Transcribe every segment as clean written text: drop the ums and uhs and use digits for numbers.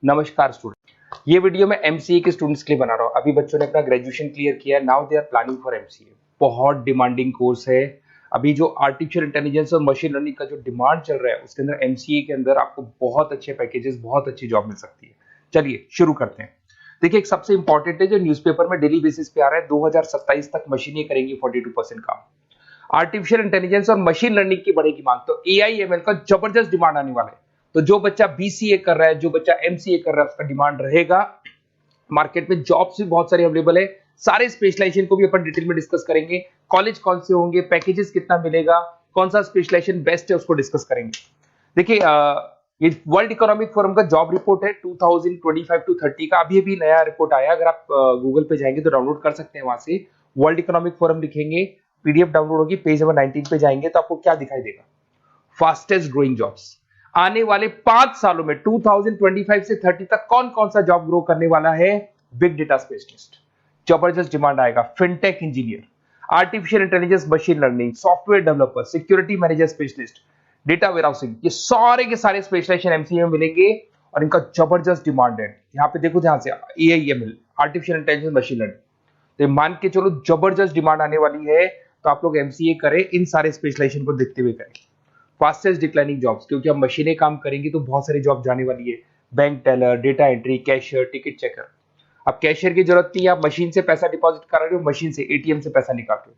नमस्कार स्टूडेंट, ये वीडियो मैं एमसीए के स्टूडेंट्स के लिए बना रहा हूँ। अभी बच्चों ने अपना ग्रेजुएशन क्लियर किया है, now they are planning for MCA. बहुत डिमांडिंग कोर्स है। अभी जो आर्टिफिशियल इंटेलिजेंस और मशीन लर्निंग का जो डिमांड चल रहा है उसके अंदर एमसीए के अंदर आपको बहुत अच्छे पैकेजेस, बहुत अच्छी जॉब मिल सकती है। चलिए शुरू करते हैं। देखिए, एक सबसे इंपॉर्टेंट है जो न्यूज़पेपर में डेली बेसिस पे आ रहा है, 2027 तक मशीनें करेंगी 42% काम। आर्टिफिशियल इंटेलिजेंस और मशीन लर्निंग की बढ़ेगी मांग, तो एआईएमएल का जबरदस्त डिमांड आने वाला है। तो जो बच्चा बीसीए कर रहा है, जो बच्चा एमसीए कर रहा है, उसका डिमांड रहेगा। मार्केट में जॉब्स भी बहुत सारे अवेलेबल है। सारे स्पेशलाइजेशन को भी अपन डिटेल में डिस्कस करेंगे। कॉलेज कौन से होंगे, पैकेजेस कितना मिलेगा, कौन सा स्पेशलाइजेशन बेस्ट है, उसको डिस्कस करेंगे। देखिए, ये वर्ल्ड इकोनॉमिक फोरम का जॉब रिपोर्ट है 2025 टू 30 का। अभी अभी नया रिपोर्ट आया, अगर आप गूगल पे जाएंगे तो डाउनलोड कर सकते हैं। वहां से वर्ल्ड इकोनॉमिक फोरम लिखेंगे, पीडीएफ डाउनलोड होगी, पेज नंबर 19 पे जाएंगे तो आपको क्या दिखाई देगा? Fastest growing jobs. आने वाले 5 सालों में 2025 से 30 तक कौन कौन सा जॉब ग्रो करने वाला है? बिग डेटा स्पेशलिस्ट, जबरदस्त डिमांड आएगा। Fintech engineer, artificial intelligence, machine learning, software developer, security manager specialist, data warehousing, ये सारे के सारे स्पेशलाइजेशन एमसीए में मिलेंगे और इनका जबरदस्त डिमांड है। यहाँ पे देखो, ध्यान से, AIML, artificial intelligence, machine learning, तो मान के चलो जबरदस्त डिमांड आने वाली है। तो आप लोग एमसीए करें, इन सारे स्पेशलाइजेशन को देखते हुए करें। फास्टेस्ट डिक्लाइनिंग जॉब्स, क्योंकि अब मशीनें काम करेंगी तो बहुत सारी जॉब जाने वाली है। Bank teller, data entry, cashier, ticket checker. अब कैशियर की जरूरत नहीं है, आप मशीन से पैसा डिपॉजिट कर रहे हो, मशीन से एटीएम से पैसा निकाल रहे हो।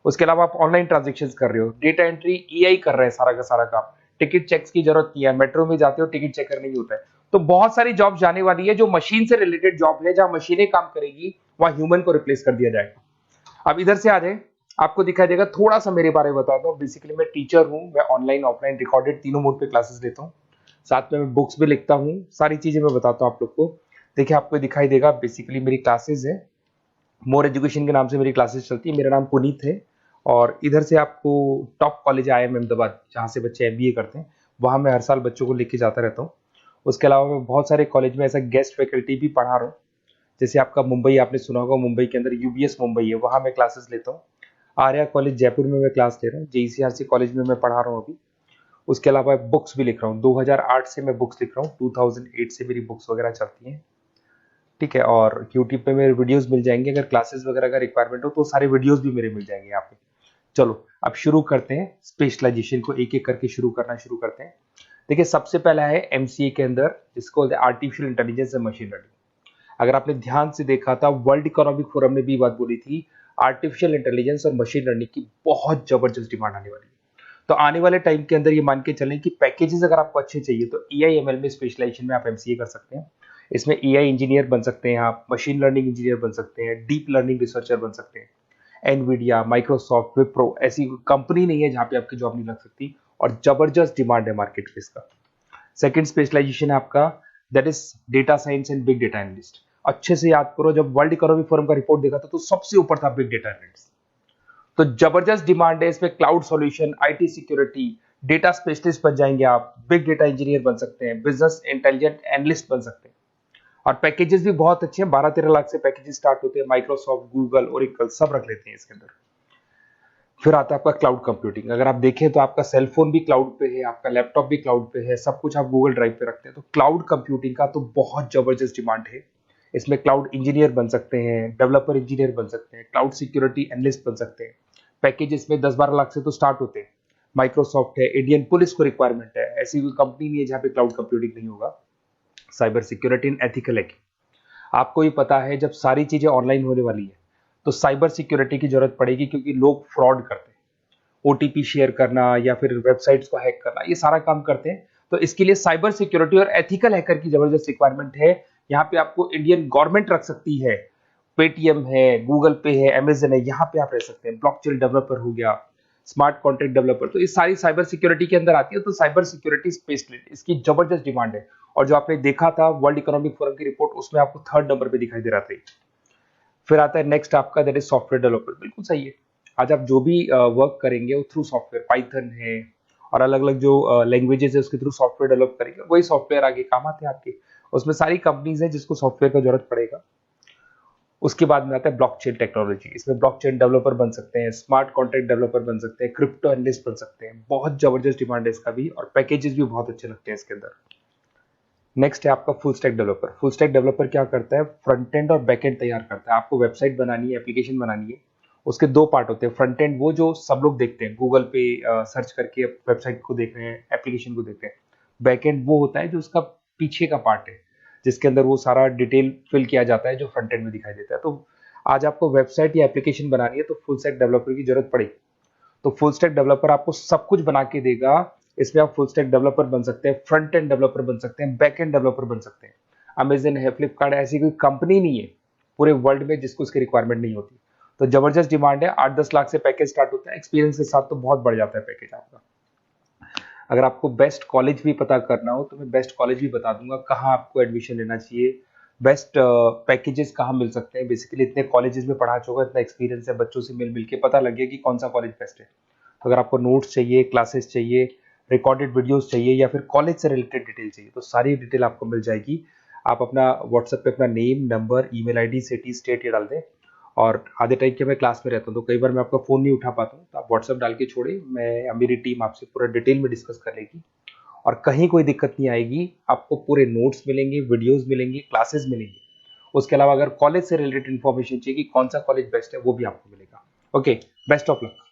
उसके अलावा आप ऑनलाइन ट्रांजेक्शन कर रहे हो। डेटा एंट्री एआई कर रहा है सारा का सारा काम। टिकट चेक्स की जरूरत नहीं है, मेट्रो में जाते हो टिकट चेकर नहीं होता है। तो बहुत सारी जॉब जाने वाली है जो मशीन से रिलेटेड जॉब है, जहां मशीनें काम करेगी वहां ह्यूमन को रिप्लेस कर दिया जाएगा। अब इधर से आ जाए, आपको दिखाई देगा। थोड़ा सा मेरे बारे में बता दो। बेसिकली मैं टीचर हूँ, मैं ऑनलाइन ऑफलाइन रिकॉर्डेड तीनों मोड पे क्लासेस लेता हूँ। साथ में मैं बुक्स भी लिखता हूँ, सारी चीजें मैं बताता हूँ आप लोग को। देखिए, आपको दिखाई देगा, बेसिकली मेरी क्लासेस है, मोर एजुकेशन के नाम से मेरी क्लासेस चलती है। मेरा नाम पुनीत है। और इधर से आपको टॉप कॉलेज आईआईएम अहमदाबाद, जहाँ से बच्चे एमबीए करते हैं, वहाँ मैं हर साल बच्चों को लेके जाता रहता हूँ। उसके अलावा मैं बहुत सारे कॉलेज में ऐसा गेस्ट फैकल्टी भी पढ़ा रहा हूँ। जैसे आपका मुंबई, आपने सुना होगा, मुंबई के अंदर यूबीएस मुंबई है, वहाँ मैं क्लासेस लेता हूँ। आर्या कॉलेज जयपुर में मैं क्लास ले रहा हूँ। जेईसीआरसी कॉलेज में मैं पढ़ा रहा हूँ अभी। उसके अलावा बुक्स भी लिख रहा हूँ। 2008 से मैं बुक्स लिख रहा हूँ, 2008 से मेरी बुक्स वगैरह चलती हैं। ठीक है, और यूट्यूब पे मेरे वीडियोस मिल जाएंगे। अगर क्लासेस वगैरह का रिक्वायरमेंट हो तो सारे वीडियोस भी मेरे मिल जाएंगे यहाँ पे। चलो अब शुरू करते हैं, स्पेशलाइजेशन को एक एक करके शुरू करते हैं। देखिए, सबसे पहला है एमसीए के अंदर, जिसको artificial intelligence and machine learning. अगर आपने ध्यान से देखा था, वर्ल्ड इकोनॉमिक फोरम ने भी बात बोली थी, आर्टिफिशियल इंटेलिजेंस और मशीन लर्निंग की बहुत जबरदस्त डिमांड आने वाली है। तो आने वाले टाइम के अंदर ये मान के चलें कि पैकेजेस अगर आपको अच्छे चाहिए तो एआईएमएल में स्पेशलाइजेशन में आप एमसीए कर सकते हैं। इसमें एआई इंजीनियर बन सकते हैं, आप मशीन लर्निंग इंजीनियर बन सकते हैं, डीप लर्निंग रिसर्चर बन सकते हैं। एनवीडिया, माइक्रोसॉफ्ट, विप्रो, ऐसी कंपनी नहीं है जहां पे आपकी जॉब नहीं लग सकती, और जबरदस्त डिमांड है मार्केट में इसका। सेकंड स्पेशलाइजेशन है आपका, that is data science and big data analyst. अच्छे से याद करो, जब वर्ल्ड इकोनॉमिक फोरम का रिपोर्ट देखा था तो सबसे ऊपर था बिग डेटा एनालिस्ट। तो जबरदस्त डिमांड है इसमें। Cloud solution, IT security, data specialist बन जाएंगे आप, बिग डेटा इंजीनियर बन सकते हैं, बिजनेस इंटेलिजेंट एनालिस्ट बन सकते हैं। और पैकेजेस भी बहुत अच्छे हैं, 12-13 लाख से पैकेजेस स्टार्ट होते हैं। माइक्रोसॉफ्ट, गूगल, ओरेकल सब रख लेते हैं इसके अंदर। फिर आता है आपका क्लाउड कंप्यूटिंग। अगर आप देखें तो आपका सेलफोन भी क्लाउड पे है, आपका लैपटॉप भी क्लाउड पे है, सब कुछ आप गूगल ड्राइव पे रखते हैं। तो क्लाउड कंप्यूटिंग का तो बहुत जबरदस्त डिमांड है। इसमें क्लाउड इंजीनियर बन सकते हैं, डेवलपर इंजीनियर बन सकते हैं, क्लाउड सिक्योरिटी एनालिस्ट बन सकते हैं। पैकेज इसमें 10-12 लाख से तो स्टार्ट होते हैं। माइक्रोसॉफ्ट है, इंडियन पुलिस को रिक्वायरमेंट है, ऐसी कोई कंपनी नहीं है जहां पे क्लाउड कंप्यूटिंग नहीं होगा। Cyber security and ethical hacking, आपको ही पता है जब सारी चीजें ऑनलाइन होने वाली है तो साइबर सिक्योरिटी की जरूरत पड़ेगी, क्योंकि लोग फ्रॉड करते हैं। ओटीपी शेयर करना या फिर वेबसाइट्स को हैक करना, ये सारा काम करते हैं। तो इसके लिए साइबर सिक्योरिटी और एथिकल हैकर की जबरदस्त रिक्वायरमेंट है। यहाँ पे आपको इंडियन गवर्नमेंट रख सकती है, पेटीएम है, गूगल पे है, अमेजन है, यहाँ पे आप रह सकते हैं। ब्लॉकचेन डेवलपर हो गया, स्मार्ट कॉन्ट्रैक्ट डेवलपर, तो ये सारी साइबर सिक्योरिटी के अंदर आती है। तो साइबर सिक्योरिटी स्पेशलिस्ट, इसकी जबरदस्त डिमांड है। और जो आपने देखा था वर्ल्ड इकोनॉमिक फोरम की रिपोर्ट, उसमें आपको 3rd नंबर पे दिखाई दे रहा था। फिर आता है नेक्स्ट आपका, दैट इज सॉफ्टवेयर डेवलपर। बिल्कुल सही है। आज आप जो भी वर्क करेंगे वो थ्रू सॉफ्टवेयर, पाइथन है और अलग अलग जो लैंग्वेजेस है उसके थ्रू सॉफ्टवेयर डेवलप करेंगे, वही सॉफ्टवेयर आगे काम आते हैं आपके। उसमें सारी कंपनीज है जिसको सॉफ्टवेयर का जरूरत पड़ेगा। उसके बाद में आता है ब्लॉकचेन टेक्नोलॉजी। इसमें ब्लॉकचेन डेवलपर बन सकते हैं, स्मार्ट कॉन्ट्रैक्ट डेवलपर बन सकते हैं, क्रिप्टो एनालिस्ट बन सकते हैं। बहुत जबरदस्त डिमांड है इसका भी, और पैकेजेस भी बहुत अच्छे लगते हैं इसके अंदर। नेक्स्ट है आपका full stack developer. Full stack developer क्या करता है, फ्रंट एंड और बैक एंड तैयार करता है। आपको वेबसाइट बनानी है, एप्लीकेशन बनानी है, उसके दो पार्ट होते हैं। फ्रंट एंड वो जो सब लोग देखते हैं, गूगल पे सर्च करके वेबसाइट को देख रहे हैं, एप्लीकेशन को देख रहे हैं। बैक एंड वो होता है जो उसका पीछे का पार्ट है, जिसके अंदर वो सारा डिटेल फिल किया जाता है जो फ्रंट एंड में दिखाई देता है। तो आज आपको वेबसाइट या एप्लीकेशन बनानी है तो फुल स्टैक डेवलपर की जरूरत पड़ेगी। तो फुल स्टैक डेवलपर आपको सब कुछ बना के देगा। इसमें आप फुल स्टैक डेवलपर बन सकते हैं, फ्रंट एंड डेवलपर बन सकते हैं, बैक एंड डेवलपर बन सकते हैं। अमेजन है, फ्लिपकार्ट, ऐसी कोई कंपनी नहीं है पूरे वर्ल्ड में जिसको उसकी रिक्वायरमेंट नहीं होती। तो जबरदस्त डिमांड है, 8-10 लाख से पैकेज स्टार्ट होता है, एक्सपीरियंस के साथ तो बहुत बढ़ जाता है पैकेज आपका। अगर आपको बेस्ट कॉलेज भी पता करना हो तो मैं बेस्ट कॉलेज भी बता दूंगा, कहाँ आपको एडमिशन लेना चाहिए, बेस्ट पैकेजेस कहाँ मिल सकते हैं। बेसिकली इतने कॉलेजेस में पढ़ा चुका, इतना एक्सपीरियंस है, बच्चों से मिल मिल के पता लग गया कि कौन सा कॉलेज बेस्ट है। तो अगर आपको नोट्स चाहिए, क्लासेस चाहिए, रिकॉर्डेड वीडियोस चाहिए, या फिर कॉलेज से रिलेटेड डिटेल चाहिए, तो सारी डिटेल आपको मिल जाएगी। आप अपना व्हाट्सएप पे अपना name, number, email ID, city, state ये डाल दें। और आधे टाइम के मैं क्लास में रहता हूँ तो कई बार मैं आपका फ़ोन नहीं उठा पाता हूँ, तो आप व्हाट्सएप डाल के छोड़े, मैं या मेरी टीम आपसे पूरा डिटेल में डिस्कस कर लेगी। और कहीं कोई दिक्कत नहीं आएगी, आपको पूरे नोट्स मिलेंगे, वीडियोस मिलेंगे, क्लासेस मिलेंगे। उसके अलावा अगर कॉलेज से रिलेटेड इन्फॉर्मेशन चाहिए कि कौन सा कॉलेज बेस्ट है, वो भी आपको मिलेगा। Okay, best of luck.